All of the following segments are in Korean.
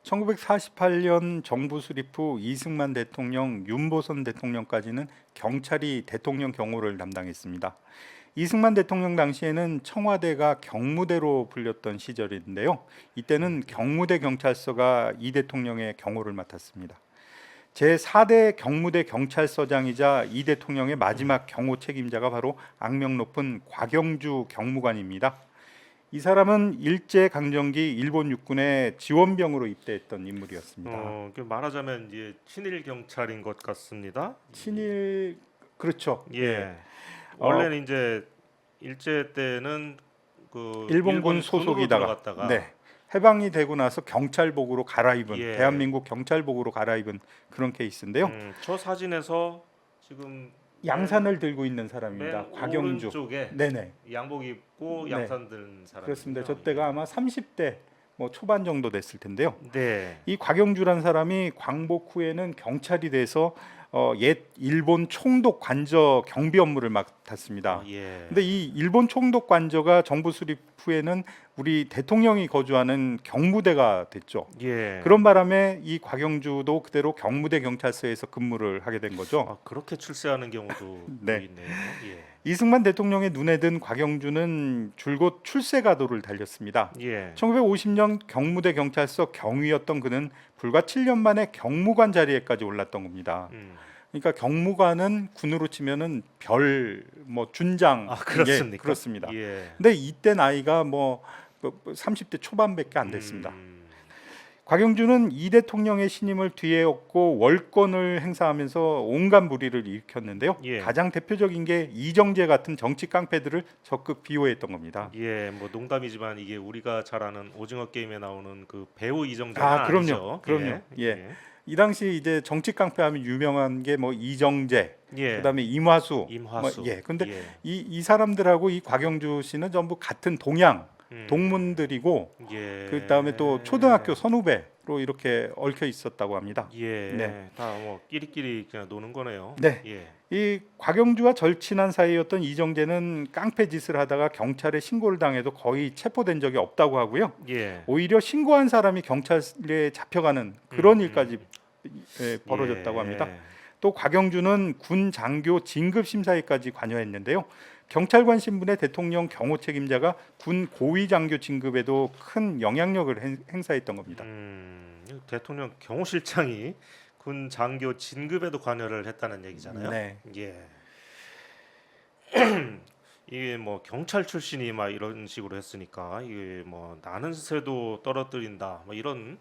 1948년 정부 수립 후 이승만 대통령, 윤보선 대통령까지는 경찰이 대통령 경호를 담당했습니다. 이승만 대통령 당시에는 청와대가 경무대로 불렸던 시절인데요. 이때는 경무대 경찰서가 이 대통령의 경호를 맡았습니다. 제4대 경무대 경찰서장이자 이 대통령의 마지막 경호 책임자가 바로 악명 높은 곽영주 경무관입니다. 이 사람은 일제 강점기 일본 육군의 지원병으로 입대했던 인물이었습니다. 말하자면 이제 친일 경찰인 것 같습니다. 친일 그렇죠. 예. 어, 원래는 이제 일제 때는 그 일본군 일본 군으로 소속이다가 들어갔다가 네. 해방이 되고 나서 경찰복으로 갈아입은 예. 대한민국 경찰복으로 갈아입은 그런 케이스인데요. 저 사진에서 지금 양산을 들고 있는 사람입니다. 맨 곽영주. 오른쪽에 네네. 양복 입고 네. 양산 든 사람. 그렇습니다. 저 때가 아마 30대 뭐 초반 정도 됐을 텐데요. 네. 이 곽영주란 사람이 광복 후에는 경찰이 돼서 옛 일본 총독 관저 경비 업무를 맡았습니다. 예. 근데 이 일본 총독 관저가 정부 수립 후에는 우리 대통령이 거주하는 경무대가 됐죠. 예. 그런 바람에 이 곽영주도 그대로 경무대 경찰서에서 근무를 하게 된 거죠. 그렇게 출세하는 경우도 네. 있네요. 예. 이승만 대통령의 눈에 든 곽영주는 줄곧 출세 가도를 달렸습니다. 예. 1950년 경무대 경찰서 경위였던 그는 불과 7년 만에 경무관 자리에까지 올랐던 겁니다. 그러니까 경무관은 군으로 치면은 뭐 준장. 그렇습니까? 예, 그렇습니다. 예. 근데 이때 나이가 뭐 30대 초반밖에 안 됐습니다. 곽영주는 이 대통령의 신임을 뒤에 얻고 월권을 행사하면서 온갖 무리를 일으켰는데요. 예. 가장 대표적인 게 이정재 같은 정치 깡패들을 적극 비호했던 겁니다. 예, 뭐 농담이지만 이게 우리가 잘 아는 오징어 게임에 나오는 그 배우 이정재는 그럼요. 아니죠. 그럼요. 예. 이 당시 이제 정치 깡패하면 유명한 게 뭐 이정재, 예. 그다음에 임화수, 임화수. 예. 근데 예. 이 사람들하고 이 곽영주 씨는 전부 같은 동양 동문들이고, 예. 그다음에 또 초등학교 선후배로 이렇게 얽혀 있었다고 합니다. 예. 네. 다 뭐 끼리끼리 그냥 노는 거네요. 네. 예. 이 곽영주와 절친한 사이였던 이정재는 깡패 짓을 하다가 경찰에 신고를 당해도 거의 체포된 적이 없다고 하고요. 예. 오히려 신고한 사람이 경찰에 잡혀가는 그런 일까지 벌어졌다고 예. 합니다. 또 곽영주는 군 장교 진급 심사에까지 관여했는데요. 경찰관 신분의 대통령 경호 책임자가 군 고위 장교 진급에도 큰 영향력을 행사했던 겁니다. 대통령 경호실장이 군 장교 진급에도 관여를 했다는 얘기잖아요. 네. 예. 이게 뭐 경찰 출신이 막 이런 식으로 했으니까 이게 뭐 나는 새도 떨어뜨린다 뭐 이런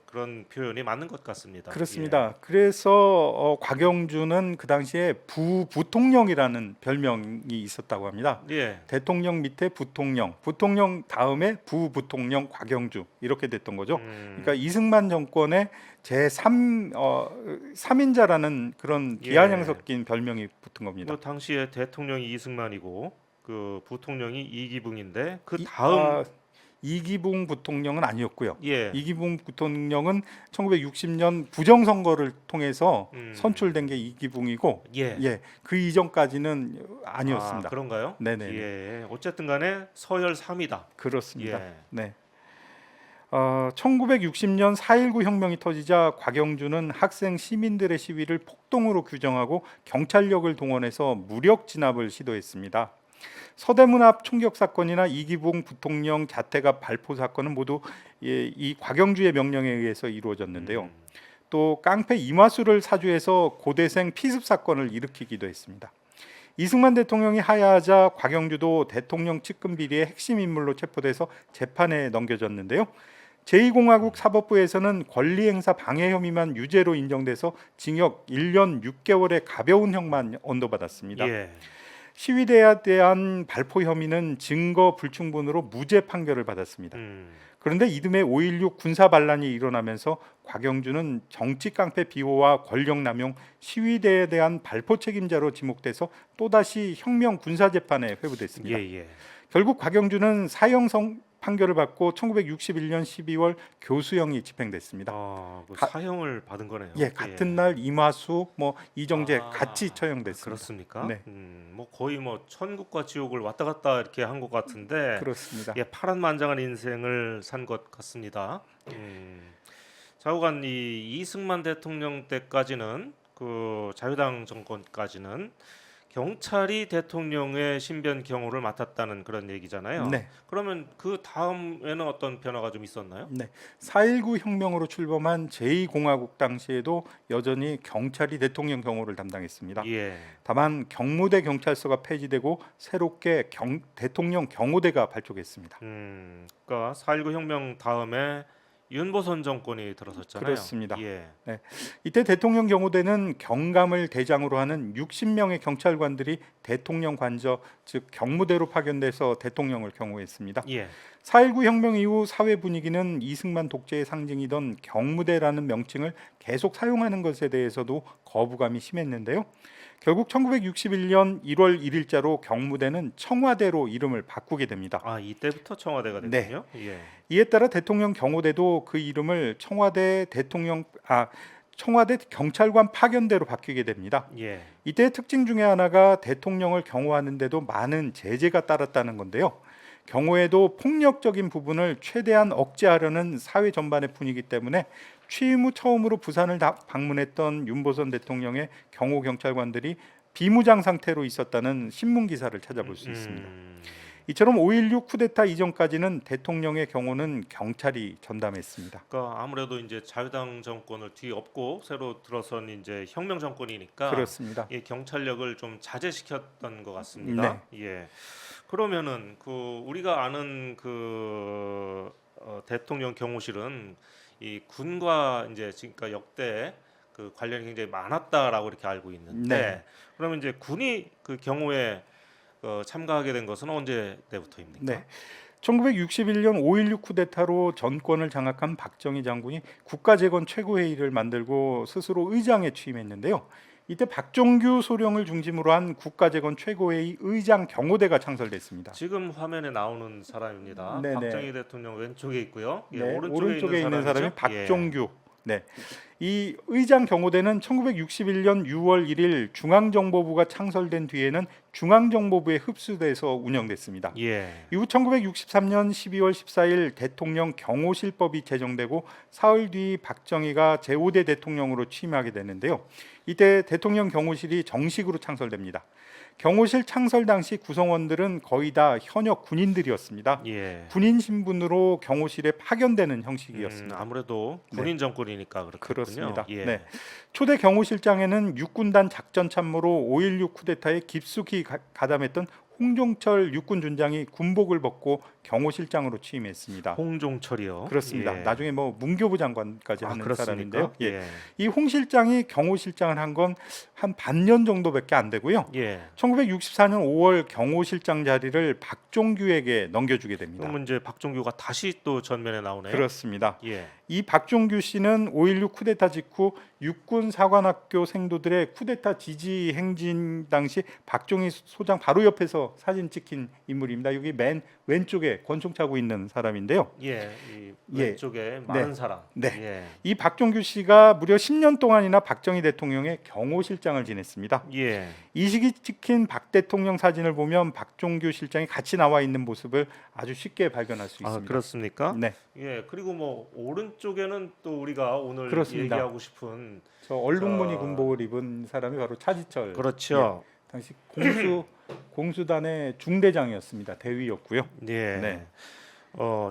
그런 표현이 맞는 것 같습니다. 그렇습니다. 그래서 곽영주는 그 당시에 부부통령이라는 별명이 있었다고 합니다. 예. 대통령 밑에 부통령, 부통령 다음에 부부통령 곽영주 이렇게 됐던 거죠. 그러니까 이승만 정권의 제3 3인자라는 그런 비아냥 섞인 별명이 붙은 겁니다. 그 당시에 대통령이 이승만이고 그 부통령이 이기붕인데 그 다음 이기붕 부통령은 아니었고요. 예. 이기붕 부통령은 1960년 부정선거를 통해서 선출된 게 이기붕이고, 예. 그 이전까지는 아니었습니다. 그런가요? 네네. 예. 어쨌든 간에 서열 3이다. 그렇습니다. 예. 네. 1960년 4.19 혁명이 터지자 곽영주는 학생 시민들의 시위를 폭동으로 규정하고 경찰력을 동원해서 무력 진압을 시도했습니다. 서대문 앞 총격 사건이나 이기붕 부통령 자택 앞 발포 사건은 모두 이 곽영주의 명령에 의해서 이루어졌는데요. 또 깡패 임화수를 사주해서 고대생 피습 사건을 일으키기도 했습니다. 이승만 대통령이 하야하자 곽영주도 대통령 측근 비리의 핵심 인물로 체포돼서 재판에 넘겨졌는데요. 제2공화국 사법부에서는 권리행사 방해 혐의만 유죄로 인정돼서 징역 1년 6개월의 가벼운 형만 언도받았습니다. 예. 시위대에 대한 발포 혐의는 증거 불충분으로 무죄 판결을 받았습니다. 그런데 이듬해 5.16 군사 반란이 일어나면서 곽영주는 정치 깡패 비호와 권력 남용, 시위대에 대한 발포 책임자로 지목돼서 또다시 혁명 군사 재판에 회부됐습니다. 예. 결국 곽영주는 사형 판결을 받고 1961년 12월 교수형이 집행됐습니다. 그 사형을 받은 거네요. 예, 같은 날 임화수, 뭐 이정재 같이 처형됐습니다. 그렇습니까? 네. 뭐 거의 뭐 천국과 지옥을 왔다 갔다 이렇게 한 것 같은데, 그렇습니다. 파란만장한 인생을 산 것 같습니다. 좌우간 이 이승만 대통령 때까지는 그 자유당 정권까지는 경찰이 대통령의 신변 경호를 맡았다는 그런 얘기잖아요. 네. 그러면 그 다음에는 어떤 변화가 좀 있었나요? 네. 4.19 혁명으로 출범한 제2공화국 당시에도 여전히 경찰이 대통령 경호를 담당했습니다. 예. 다만 경무대 경찰서가 폐지되고 새롭게 대통령 경호대가 발족했습니다. 그러니까 4.19 혁명 다음에 윤보선 정권이 들어섰잖아요. 그렇습니다. 예. 네. 이때 대통령 경호대는 경감을 대장으로 하는 60명의 경찰관들이 대통령 관저 즉 경무대로 파견돼서 대통령을 경호했습니다. 예. 4.19 혁명 이후 사회 분위기는 이승만 독재의 상징이던 경무대라는 명칭을 계속 사용하는 것에 대해서도 거부감이 심했는데요. 결국 1961년 1월 1일자로 경무대는 청와대로 이름을 바꾸게 됩니다. 아, 이때부터 청와대가 네. 됐군요. 예. 이에 따라 대통령 경호대도 그 이름을 청와대 경찰관 파견대로 바뀌게 됩니다. 예. 이때의 특징 중에 하나가 대통령을 경호하는데도 많은 제재가 따랐다는 건데요. 경호에도 폭력적인 부분을 최대한 억제하려는 사회 전반의 분위기 때문에 취임 후 처음으로 부산을 방문했던 윤보선 대통령의 경호 경찰관들이 비무장 상태로 있었다는 신문 기사를 찾아볼 수 있습니다. 이처럼 5.16 쿠데타 이전까지는 대통령의 경호는 경찰이 전담했습니다. 그러니까 아무래도 이제 자유당 정권을 뒤엎고 새로 들어선 이제 혁명 정권이니까 그렇습니다. 이 경찰력을 좀 자제시켰던 것 같습니다. 예. 그러면은 그 우리가 아는 그 대통령 경호실은 이 군과 이제 지금까지 역대 그 관련이 굉장히 많았다라고 이렇게 알고 있는데 네. 그러면 이제 군이 그 경호에 참가하게 된 것은 언제 때부터입니까? 네. 1961년 5.16 쿠데타로 정권을 장악한 박정희 장군이 국가재건 최고회의를 만들고 스스로 의장에 취임했는데요. 이때 박종규 소령을 중심으로 한 국가재건 최고회의 의장 경호대가 창설됐습니다. 지금 화면에 나오는 사람입니다. 네네. 박정희 대통령 왼쪽에 있고요. 예, 네, 오른쪽에 있는 사람이 사람이죠? 박종규. 네. 이 의장 경호대는 1961년 6월 1일 중앙정보부가 창설된 뒤에는 중앙정보부에 흡수돼서 운영됐습니다. 예. 이후 1963년 12월 14일 대통령 경호실법이 제정되고 사흘 뒤 박정희가 제5대 대통령으로 취임하게 되는데요. 이때 대통령 경호실이 정식으로 창설됩니다. 경호실 창설 당시 구성원들은 거의 다 현역 군인들이었습니다. 예. 군인 신분으로 경호실에 파견되는 형식이었습니다. 아무래도 군인 정권이니까 그렇군요. 그렇습니다. 예. 네. 초대 경호실장에는 육군단 작전참모로 5.16 쿠데타에 깊숙이 가담했던 홍종철 육군준장이 군복을 벗고 경호실장으로 취임했습니다. 홍종철이요. 그렇습니다. 예. 나중에 뭐 문교부 장관까지 하는 그렇습니까? 사람인데요. 예. 예. 이 홍 실장이 경호실장을 한 건 한 반년 정도밖에 안 되고요. 예. 1964년 5월 경호실장 자리를 박종규에게 넘겨주게 됩니다. 그러면 이제 박종규가 다시 또 전면에 나오네요. 그렇습니다. 예. 이 박종규 씨는 5.16 쿠데타 직후 육군 사관학교 생도들의 쿠데타 지지 행진 당시 박정희 소장 바로 옆에서 사진 찍힌 인물입니다. 여기 맨 왼쪽에 권총 차고 있는 사람인데요. 예. 이 예. 왼쪽에 많은 네. 사람. 네. 예. 이 박종규 씨가 무려 10년 동안이나 박정희 대통령의 경호실장을 지냈습니다. 예. 이 시기 찍힌 박 대통령 사진을 보면 박종규 실장이 같이 나와 있는 모습을 아주 쉽게 발견할 수 아, 있습니다. 그렇습니까? 네, 예. 그리고 뭐 오른쪽에는 또 우리가 오늘 그렇습니다. 얘기하고 싶은 저 얼룩무늬 저- 군복을 입은 사람이 바로 차지철. 그렇죠. 당시 공수단의 중대장이었습니다. 대위였고요. 예. 네.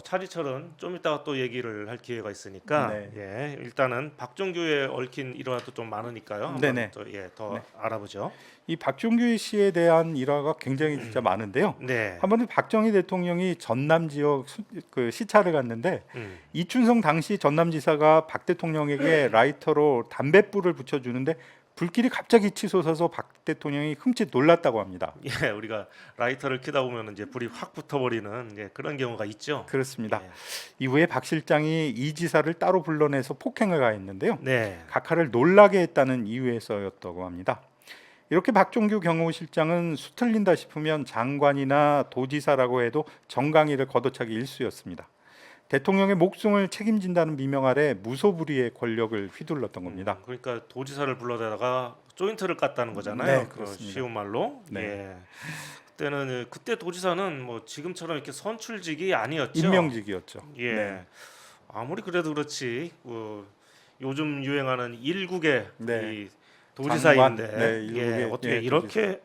차지철은 좀 이따가 또 얘기를 할 기회가 있으니까 네. 예, 일단은 박종규에 얽힌 일화도 좀 많으니까요. 한번 네네. 더 네. 알아보죠. 이 박종규 씨에 대한 일화가 굉장히 진짜 많은데요. 네. 한 번은 박정희 대통령이 전남 지역 그 시찰을 갔는데 이춘성 당시 전남지사가 박 대통령에게 라이터로 담뱃불을 붙여주는데 불길이 갑자기 치솟아서 박 대통령이 흠칫 놀랐다고 합니다. 예, 우리가 라이터를 켜다 보면 이제 불이 확 붙어버리는 그런 경우가 있죠. 그렇습니다. 예. 이후에 박 실장이 이 지사를 따로 불러내서 폭행을 가했는데요. 네. 각하를 놀라게 했다는 이유에서였다고 합니다. 이렇게 박종규 경호실장은 수틀린다 싶으면 장관이나 도지사라고 해도 정강이를 걷어차기 일쑤였습니다. 대통령의 목숨을 책임진다는 미명 아래 무소불위의 권력을 휘둘렀던 겁니다. 그러니까 도지사를 불러다가 조인트를 깠다는 거잖아요. 네, 그 그렇습니다. 쉬운 말로. 네. 예. 그때 도지사는 뭐 지금처럼 이렇게 선출직이 아니었죠. 임명직이었죠. 예. 네. 아무리 그래도 그렇지 요즘 유행하는 일국의 네. 이 도지사인데 장관, 네, 예, 일국의, 어떻게 예, 이렇게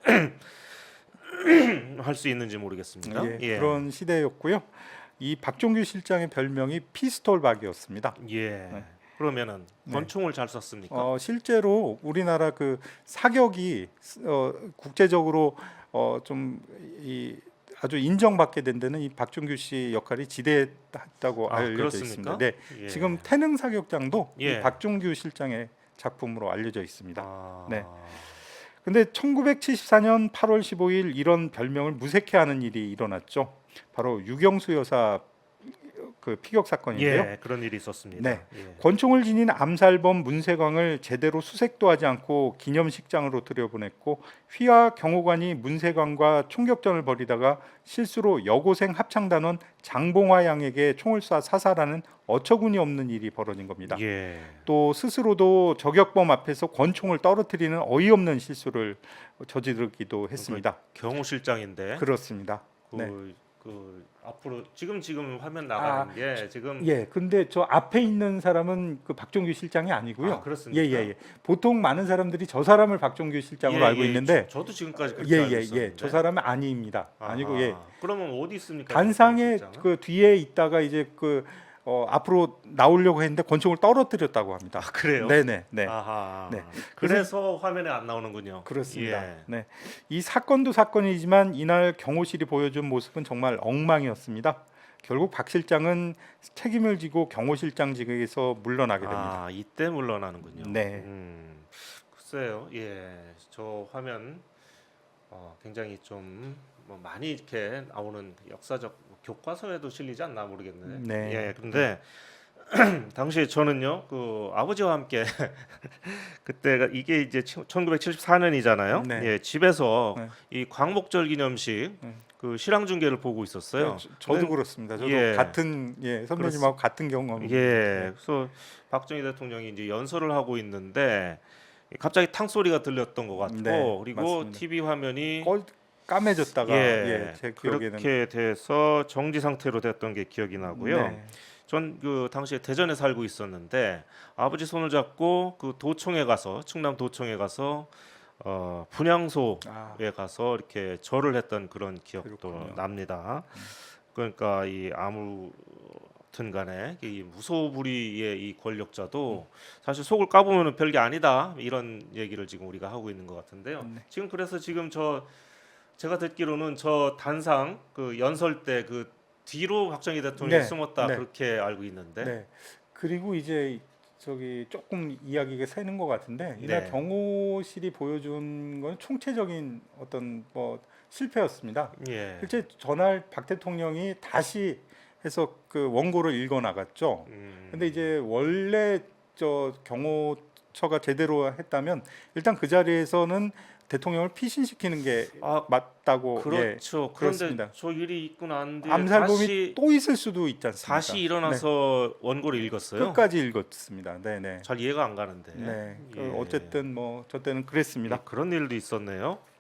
할 수 있는지 모르겠습니다. 예, 예. 그런 시대였고요. 이 박종규 실장의 별명이 피스톨 박이었습니다. 예. 네. 그러면은 네. 권총을 잘 썼습니까? 실제로 우리나라 그 사격이 국제적으로 좀 아주 인정받게 된 데는 이 박종규 씨 역할이 지대했다고 아, 알려져 그렇습니까? 있습니다. 네, 예. 지금 태능 사격장도 예. 이 박종규 실장의 작품으로 알려져 있습니다. 아, 네. 근데 1974년 8월 15일 이런 별명을 무색해하는 일이 일어났죠. 바로 유경수 여사 그 피격 사건인데요. 예, 그런 일이 있었습니다. 네. 예. 권총을 지닌 암살범 문세광을 제대로 수색도 하지 않고 기념식장으로 들여보냈고 휘하 경호관이 문세광과 총격전을 벌이다가 실수로 여고생 합창단원 장봉화 양에게 총을 쏴 사살하는 어처구니 없는 일이 벌어진 겁니다. 예. 또 스스로도 저격범 앞에서 권총을 떨어뜨리는 어이없는 실수를 저지르기도 했습니다. 경호 실장인데 그렇습니다. 그, 네. 그 앞으로 지금 화면 나가는 게 지금 예, 근데 저 앞에 있는 사람은 그 박종규 실장이 아니고요. 아, 그렇습니까? 예. 보통 많은 사람들이 저 사람을 박종규 실장으로 예, 알고 예, 있는데 저도 지금까지 그렇게 알고 있었는데. 저 사람은 아닙니다. 아하. 아니고 예. 그러면 어디 있습니까? 단상에 실장은? 그 뒤에 있다가 이제 그 앞으로 나오려고 했는데 권총을 떨어뜨렸다고 합니다. 아, 그래요? 네네. 네. 아하. 네. 그래서 화면에 안 나오는군요. 그렇습니다. 예. 네. 이 사건도 사건이지만 이날 경호실이 보여준 모습은 정말 엉망이었습니다. 결국 박 실장은 책임을 지고 경호실장직에서 물러나게 됩니다. 아, 이때 물러나는군요. 네. 글쎄요. 예. 저 화면 굉장히 좀 뭐 많이 이렇게 나오는 역사적 교과서에도 실리지 않나 모르겠네. 네. 예. 그런데 당시에 저는요. 그 아버지와 함께 그때가 이게 이제 1974년이잖아요. 네. 예. 집에서 네. 이 광복절 기념식 그 실황 중계를 보고 있었어요. 저도 근데 그렇습니다. 저도 예. 같은 선배님하고 같은 경험. 예, 그래서 박정희 대통령이 이제 연설을 하고 있는데 갑자기 탕 소리가 들렸던 것 같고 네, 그리고 맞습니다. TV 화면이 까매졌다가 예, 제 기억에는 그렇게 돼서 정지 상태로 됐던 게 기억이 나고요. 네. 전 그 당시에 대전에 살고 있었는데 아버지 손을 잡고 그 도청에 가서 충남 도청에 가서 분향소에 가서 이렇게 절을 했던 그런 기억도 그렇군요. 납니다. 그러니까 이 아무튼 간에 이 무소불위의 이 권력자도 사실 속을 까보면 별게 아니다 이런 얘기를 지금 우리가 하고 있는 것 같은데요. 네. 지금 그래서 지금 제가 듣기로는 저 단상 그 연설 때 그 뒤로 박정희 대통령이 네, 숨었다 네. 그렇게 알고 있는데 네. 그리고 이제 저기 조금 이야기가 새는 것 같은데 이날 네. 경호실이 보여준 건 총체적인 어떤 뭐 실패였습니다. 예. 실제 전날 박 대통령이 다시 해서 그 원고를 읽어 나갔죠. 근데 이제 원래 저 경호처가 제대로 했다면 일단 그 자리에서는 대통령을 피신시키는 게 맞다고 그렇죠. 그런데 그렇습니다. 저 일이 있고 난 뒤에 암살범이 또 있을 수도 있지 않습니까? 다시 일어나서 원고를 네. 읽었어요. 끝까지 읽었습니다. 네네. 잘 이해가 안 가는데. 네. 예. 어쨌든 뭐 저 때는 그랬습니다. 예, 그런 일도 있었네요.